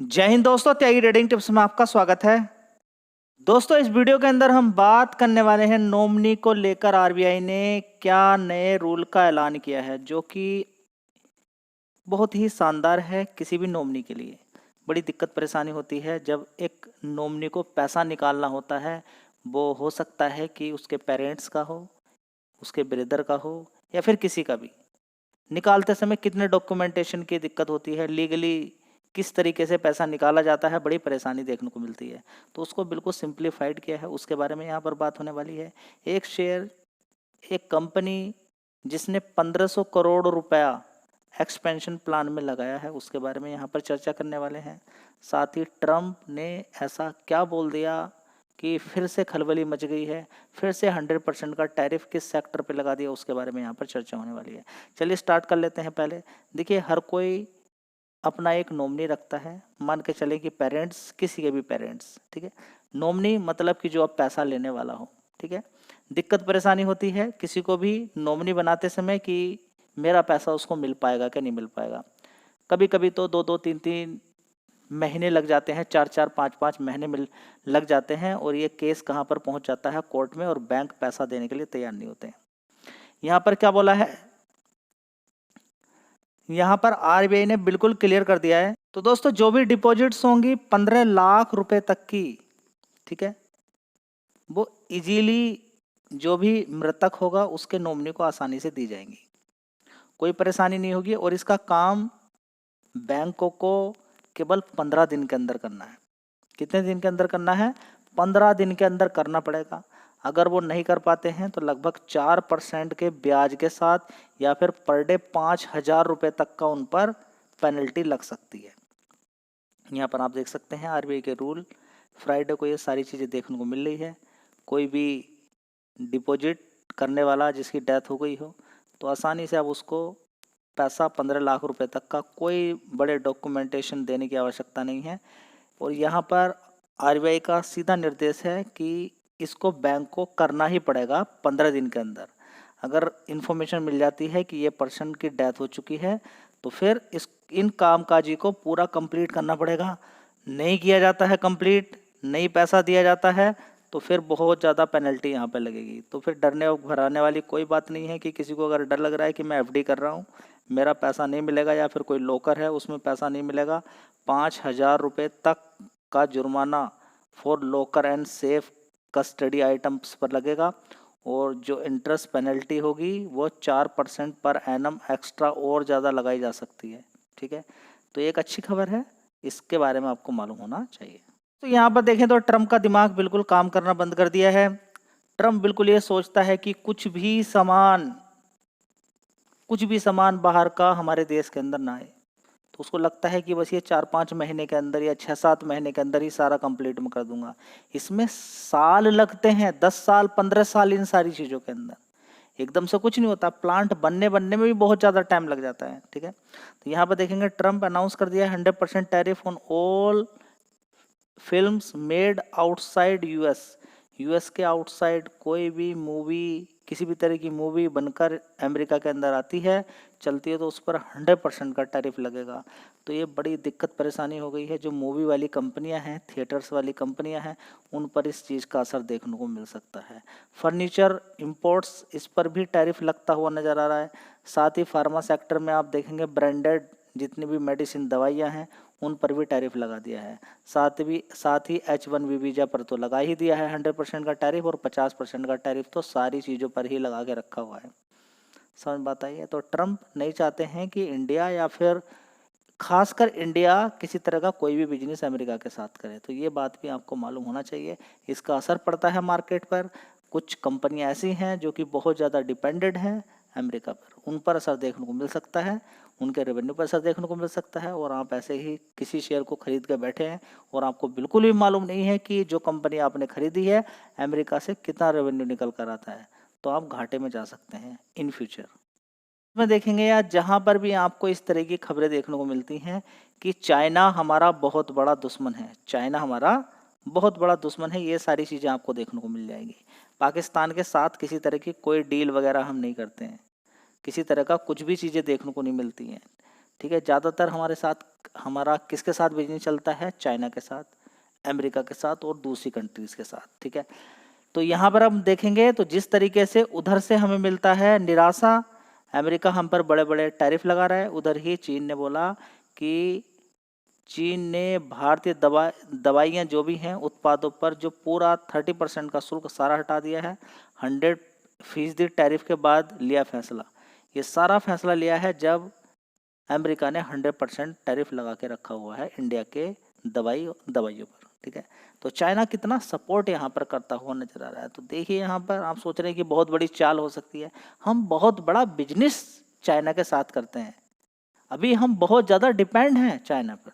जय हिंद दोस्तों, त्यागी trading tips में आपका स्वागत है। दोस्तों, इस वीडियो के अंदर हम बात करने वाले हैं नॉमिनी को लेकर आरबीआई ने क्या नए रूल का ऐलान किया है, जो कि बहुत ही शानदार है। किसी भी नॉमिनी के लिए बड़ी दिक्कत परेशानी होती है जब एक नॉमिनी को पैसा निकालना होता है। वो हो सकता है कि उसके पेरेंट्स का हो, उसके ब्रदर का हो, या फिर किसी का भी। निकालते समय कितने डॉक्यूमेंटेशन की दिक्कत होती है, लीगली किस तरीके से पैसा निकाला जाता है, बड़ी परेशानी देखने को मिलती है। तो उसको बिल्कुल सिंप्लीफाइड किया है, उसके बारे में यहाँ पर बात होने वाली है। एक शेयर, एक कंपनी जिसने 1500 करोड़ रुपया एक्सपेंशन प्लान में लगाया है, उसके बारे में यहाँ पर चर्चा करने वाले हैं। साथ ही ट्रम्प ने ऐसा क्या बोल दिया कि फिर से खलबली मच गई है, फिर से 100% का टैरिफ किस सेक्टर पे लगा दिया, उसके बारे में यहाँ पर चर्चा होने वाली है। चलिए स्टार्ट कर लेते हैं। पहले देखिए, हर कोई अपना एक नॉमिनी रखता है। मान के चले कि पेरेंट्स, किसी के भी पेरेंट्स, ठीक है। नॉमिनी मतलब कि जो अब पैसा लेने वाला हो, ठीक है। दिक्कत परेशानी होती है किसी को भी नॉमिनी बनाते समय कि मेरा पैसा उसको मिल पाएगा कि नहीं मिल पाएगा। कभी कभी तो 2-2, 3-3 महीने लग जाते हैं, 4-4, 5-5 महीने मिल लग जाते हैं, और ये केस कहाँ पर पहुंच जाता है, कोर्ट में, और बैंक पैसा देने के लिए तैयार नहीं होते हैं। यहाँ पर क्या बोला है, यहाँ पर आरबीआई ने बिल्कुल क्लियर कर दिया है। तो दोस्तों, जो भी डिपॉजिट्स होंगी 15 लाख रुपए तक की, ठीक है, वो इजीली जो भी मृतक होगा उसके नॉमिनी को आसानी से दी जाएंगी, कोई परेशानी नहीं होगी। और इसका काम बैंकों को केवल 15 दिन के अंदर करना है। कितने दिन के अंदर करना है? 15 दिन के अंदर करना पड़ेगा। अगर वो नहीं कर पाते हैं तो लगभग 4% के ब्याज के साथ या फिर पर डे 5,000 रुपये तक का उन पर पेनल्टी लग सकती है। यहाँ पर आप देख सकते हैं आरबीआई के रूल। फ्राइडे को ये सारी चीज़ें देखने को मिल रही है। कोई भी डिपॉजिट करने वाला जिसकी डेथ हो गई हो, तो आसानी से आप उसको पैसा 15 लाख रुपए तक का, कोई बड़े डॉक्यूमेंटेशन देने की आवश्यकता नहीं है। और यहाँ पर आरबीआई का सीधा निर्देश है कि इसको बैंक को करना ही पड़ेगा 15 दिन के अंदर। अगर इन्फॉर्मेशन मिल जाती है कि ये पर्सन की डेथ हो चुकी है, तो फिर इन कामकाजी को पूरा कंप्लीट करना पड़ेगा। नहीं किया जाता है कंप्लीट, नहीं पैसा दिया जाता है, तो फिर बहुत ज़्यादा पेनल्टी यहाँ पे लगेगी। तो फिर डरने और घबराने वाली कोई बात नहीं है कि किसी को अगर डर लग रहा है कि मैं एफडी कर रहा हूँ, मेरा पैसा नहीं मिलेगा, या फिर कोई लॉकर है उसमें पैसा नहीं मिलेगा, 5,000 रुपये तक का जुर्माना for locker and safe custody items पर लगेगा। और जो इंटरेस्ट पेनल्टी होगी वो 4% पर एनम एक्स्ट्रा और ज़्यादा लगाई जा सकती है, ठीक है। तो एक अच्छी खबर है, इसके बारे में आपको मालूम होना चाहिए। तो यहाँ पर देखें तो ट्रम्प का दिमाग बिल्कुल काम करना बंद कर दिया है। ट्रम्प बिल्कुल ये सोचता है कि कुछ भी सामान बाहर का हमारे देश के अंदर ना आए। तो उसको लगता है कि बस ये 4-5 महीने के अंदर या 6-7 महीने के अंदर ही सारा कंप्लीट मैं कर दूंगा। इसमें साल लगते हैं, 10 साल, 15 साल, इन सारी चीज़ों के अंदर एकदम से कुछ नहीं होता। प्लांट बनने में भी बहुत ज़्यादा टाइम लग जाता है, ठीक है। तो यहाँ पर देखेंगे ट्रम्प अनाउंस कर दिया है 100% tariff on all films made outside US. US के आउटसाइड कोई भी मूवी, किसी भी तरह की मूवी बनकर अमेरिका के अंदर आती है, चलती है, तो उस पर 100% का टैरिफ लगेगा। तो ये बड़ी दिक्कत परेशानी हो गई है। जो मूवी वाली कंपनियां हैं, थिएटर्स वाली कंपनियां हैं, उन पर इस चीज़ का असर देखने को मिल सकता है। फर्नीचर इंपोर्ट्स, इस पर भी टैरिफ लगता हुआ नज़र आ रहा है। साथ ही फार्मा सेक्टर में आप देखेंगे ब्रांडेड जितनी भी मेडिसिन दवाइयाँ हैं, उन पर भी टैरिफ लगा दिया है। साथ ही H1B वीज़ा पर तो लगा ही दिया है 100% का टैरिफ, और 50% का टैरिफ तो सारी चीज़ों पर ही लगा के रखा हुआ है। समझ बात आई है। तो ट्रम्प नहीं चाहते हैं कि इंडिया, या फिर खासकर इंडिया, किसी तरह का कोई भी बिजनेस अमेरिका के साथ करे। तो ये बात भी आपको मालूम होना चाहिए। इसका असर पड़ता है मार्केट पर। कुछ कंपनियां ऐसी हैं जो कि बहुत ज़्यादा डिपेंडेंट हैं अमेरिका पर, उन पर असर देखने को मिल सकता है, उनके रेवेन्यू पर असर देखने को मिल सकता है। और आप ऐसे ही किसी शेयर को खरीद कर बैठे हैं और आपको बिल्कुल भी मालूम नहीं है कि जो कंपनी आपने खरीदी है अमेरिका से कितना रेवेन्यू निकल कर आता है, तो आप घाटे में जा सकते हैं इन फ्यूचर में। देखेंगे या जहां पर भी आपको इस तरह की खबरें देखने को मिलती हैं कि चाइना हमारा बहुत बड़ा दुश्मन है, चाइना हमारा बहुत बड़ा दुश्मन है, ये सारी चीज़ें आपको देखने को मिल जाएगी। पाकिस्तान के साथ किसी तरह की कोई डील वगैरह हम नहीं करते हैं, किसी तरह का कुछ भी चीज़ें देखने को नहीं मिलती हैं। ठीक है। ज़्यादातर हमारे साथ हमारा किसके साथ बिजनेस चलता है? चाइना के साथ, अमेरिका के साथ और दूसरी कंट्रीज़ के साथ, ठीक है। तो यहाँ पर हम देखेंगे तो जिस तरीके से उधर से हमें मिलता है निराशा, अमेरिका हम पर बड़े बड़े टैरिफ लगा रहा है, उधर ही चीन ने बोला कि चीन ने भारतीय दवाइयाँ जो भी हैं उत्पादों पर जो पूरा 30% का शुल्क सारा हटा दिया है। 100% टैरिफ के बाद लिया फैसला। ये सारा फैसला लिया है जब अमेरिका ने 100% टैरिफ लगा के रखा हुआ है इंडिया के दवाइयों पर, ठीक है। तो चाइना कितना सपोर्ट यहाँ पर करता हुआ नजर आ रहा है। तो देखिए यहाँ पर आप सोच रहे हैं कि बहुत बड़ी चाल हो सकती है। हम बहुत बड़ा बिजनेस चाइना के साथ करते हैं, अभी हम बहुत ज़्यादा डिपेंड हैं चाइना पर।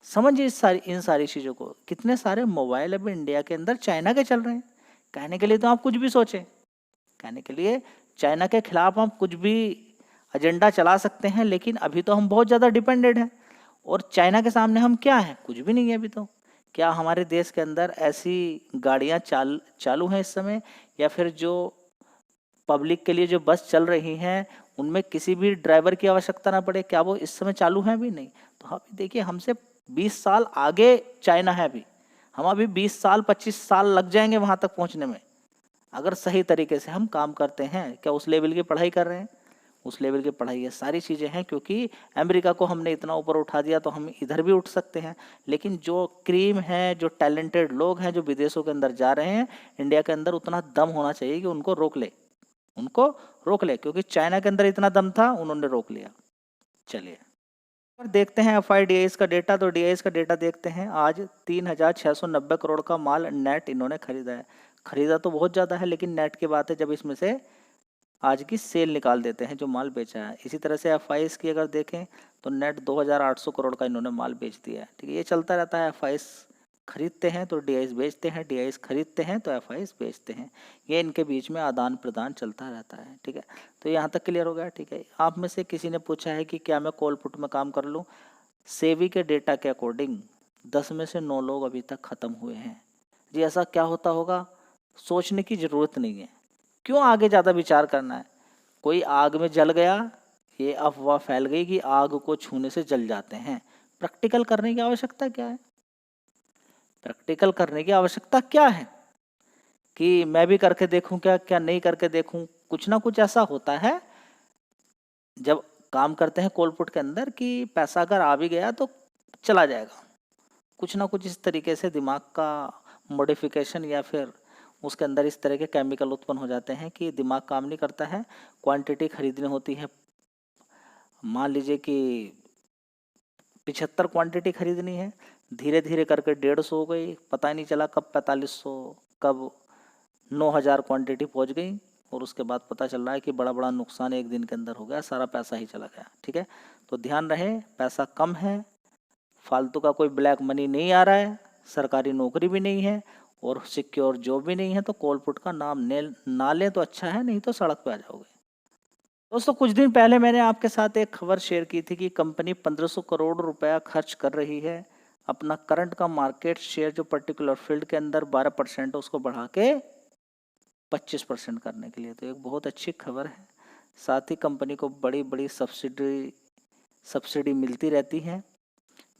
समझिए इन सारी चीज़ों को। कितने सारे मोबाइल अभी इंडिया के अंदर चाइना के चल रहे हैं। कहने के लिए तो आप कुछ भी सोचें, कहने के लिए चाइना के खिलाफ हम कुछ भी एजेंडा चला सकते हैं, लेकिन अभी तो हम बहुत ज़्यादा डिपेंडेड हैं। और चाइना के सामने हम क्या हैं? कुछ भी नहीं है अभी तो। क्या हमारे देश के अंदर ऐसी गाड़ियाँ चालू हैं इस समय, या फिर जो पब्लिक के लिए जो बस चल रही हैं उनमें किसी भी ड्राइवर की आवश्यकता ना पड़े? क्या वो इस समय चालू हैं? भी नहीं। तो अभी देखिए हमसे 20 साल आगे चाइना है अभी। हम अभी 20 साल 25 साल लग जाएंगे वहाँ तक पहुँचने में, अगर सही तरीके से हम काम करते हैं। क्या उस लेवल की पढ़ाई कर रहे हैं? उस लेवल की पढ़ाई ये सारी चीज़ें हैं, क्योंकि अमेरिका को हमने इतना ऊपर उठा दिया तो हम इधर भी उठ सकते हैं। लेकिन जो क्रीम है, जो टैलेंटेड लोग हैं जो विदेशों के अंदर जा रहे हैं, इंडिया के अंदर उतना दम होना चाहिए कि उनको रोक ले, क्योंकि चाइना के अंदर इतना दम था, उन्होंने रोक लिया। चलिए देखते हैं FIDIS का डेटा। तो DIS का डेटा देखते हैं। आज 3,690 करोड़ का माल नेट इन्होंने खरीदा है। खरीदा तो बहुत ज़्यादा है, लेकिन नेट की बात है जब इसमें से आज की सेल निकाल देते हैं जो माल बेचा है। इसी तरह से FIS की अगर देखें तो नेट 2,800 करोड़ का इन्होंने माल बेच दिया है, ठीक है। ये चलता रहता है। FIS खरीदते हैं तो DIS बेचते हैं, DIS खरीदते हैं तो FIS बेचते हैं। ये इनके बीच में आदान प्रदान चलता रहता है, ठीक है। तो यहाँ तक क्लियर हो गया, ठीक है। आप में से किसी ने पूछा है कि क्या मैं कॉल पुट में काम कर लूँ? सेबी के डेटा के अकॉर्डिंग 10 में से 9 लोग अभी तक ख़त्म हुए हैं जी। ऐसा क्या होता होगा? सोचने की ज़रूरत नहीं है। क्यों आगे ज़्यादा विचार करना है? कोई आग में जल गया, ये अफवाह फैल गई कि आग को छूने से जल जाते हैं। प्रैक्टिकल करने की आवश्यकता क्या है? प्रैक्टिकल करने की आवश्यकता क्या है कि मैं भी करके देखूं, क्या नहीं करके देखूं? कुछ ना कुछ ऐसा होता है जब काम करते हैं कोलपुट के अंदर कि पैसा अगर आ भी गया तो चला जाएगा। कुछ ना कुछ इस तरीके से दिमाग का मॉडिफिकेशन या फिर उसके अंदर इस तरह के केमिकल उत्पन्न हो जाते हैं कि दिमाग काम नहीं करता है। क्वांटिटी खरीदनी होती है, मान लीजिए कि 75 क्वांटिटी खरीदनी है, धीरे धीरे करके 150 हो गई, पता ही नहीं चला कब 4500, कब 9000 क्वांटिटी पहुंच गई, और उसके बाद पता चल रहा है कि बड़ा बड़ा नुकसान एक दिन के अंदर हो गया, सारा पैसा ही चला गया, ठीक है। तो ध्यान रहे, पैसा कम है, फालतू का कोई ब्लैक मनी नहीं आ रहा है, सरकारी नौकरी भी नहीं है और सिक्योर जॉब भी नहीं है, तो कॉलपुट का नाम ना लें तो अच्छा है, नहीं तो सड़क पे आ जाओगे। दोस्तों कुछ दिन पहले मैंने आपके साथ एक खबर शेयर की थी कि कंपनी 1500 करोड़ रुपया खर्च कर रही है अपना करंट का मार्केट शेयर जो पर्टिकुलर फील्ड के अंदर 12% है उसको बढ़ा के 25% करने के लिए। तो एक बहुत अच्छी खबर है। साथ ही कंपनी को बड़ी बड़ी सब्सिडी मिलती रहती है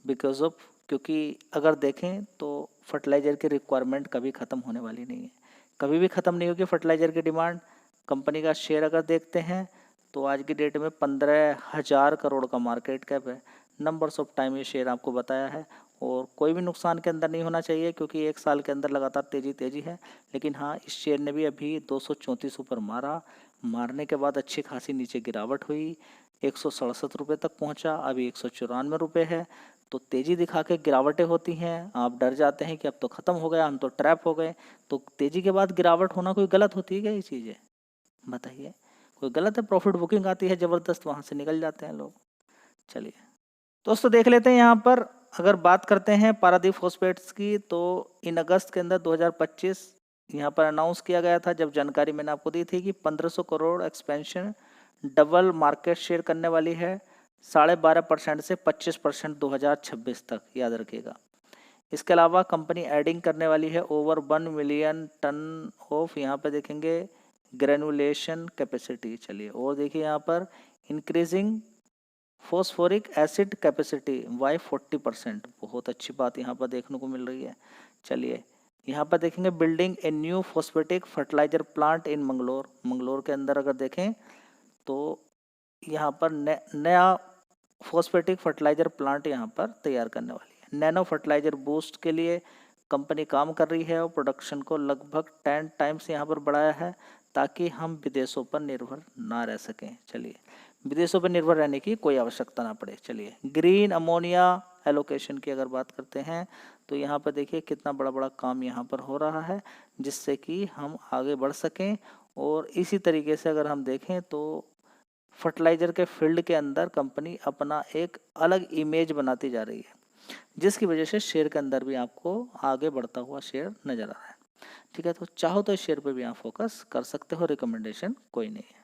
बिकॉज ऑफ, क्योंकि अगर देखें तो फर्टिलाइज़र की रिक्वायरमेंट कभी ख़त्म होने वाली नहीं है, कभी भी ख़त्म नहीं होगी फर्टिलाइज़र की डिमांड। कंपनी का शेयर अगर देखते हैं तो आज की डेट में 15,000 करोड़ का मार्केट कैप है। नंबर्स ऑफ टाइम ये शेयर आपको बताया है, और कोई भी नुकसान के अंदर नहीं होना चाहिए क्योंकि एक साल के अंदर लगातार तेज़ी है। लेकिन हाँ, इस शेयर ने भी अभी 234 ऊपर मारने के बाद अच्छी खासी नीचे गिरावट हुई, 167 रुपये तक पहुँचा, अभी 194 रुपये है। तो तेज़ी दिखा के गिरावटें होती हैं, आप डर जाते हैं कि अब तो ख़त्म हो गया, हम तो ट्रैप हो गए। तो तेज़ी के बाद गिरावट होना कोई गलत होती है क्या? ये चीज़ें बताइए, कोई गलत है? प्रॉफिट बुकिंग आती है ज़बरदस्त, वहाँ से निकल जाते हैं लोग। चलिए दोस्तों देख लेते हैं यहाँ पर, अगर बात करते हैं पारादीप फॉस्फेट्स की, तो इन अगस्त के अंदर 2025 यहाँ पर अनाउंस किया गया था, जब जानकारी मैंने आपको दी थी कि 1500 crore expansion, double market share करने वाली है, 12.5% से 25% 2026 तक, याद रखिएगा। इसके अलावा कंपनी एडिंग करने वाली है ओवर 1 मिलियन टन ऑफ, यहाँ पे देखेंगे ग्रेनुलेशन कैपेसिटी। चलिए और देखिए यहाँ पर increasing phosphoric acid capacity by 40%, बहुत अच्छी बात यहाँ पर देखने को मिल रही है। चलिए यहाँ पर देखेंगे building a new phosphatic fertilizer plant in Mangalore. Mangalore के अंदर अगर देखें तो यहाँ पर नया फॉस्फेटिक फर्टिलाइजर प्लांट यहाँ पर तैयार करने वाली है। नैनो फर्टिलाइजर बूस्ट के लिए कंपनी काम कर रही है और प्रोडक्शन को लगभग 10 टाइम्स यहाँ पर बढ़ाया है ताकि हम विदेशों पर निर्भर ना रह सकें। चलिए विदेशों पर निर्भर रहने की कोई आवश्यकता ना पड़े। चलिए ग्रीन अमोनिया एलोकेशन की अगर बात करते हैं तो यहाँ पर देखिए कितना बड़ा बड़ा काम यहाँ पर हो रहा है जिससे कि हम आगे बढ़ सकें। और इसी तरीके से अगर हम देखें तो फर्टिलाइजर के फील्ड के अंदर कंपनी अपना एक अलग इमेज बनाती जा रही है जिसकी वजह से शेयर के अंदर भी आपको आगे बढ़ता हुआ शेयर नजर आ रहा है। ठीक है, तो चाहो तो इस शेयर पे भी आप फोकस कर सकते हो, रिकमेंडेशन कोई नहीं है।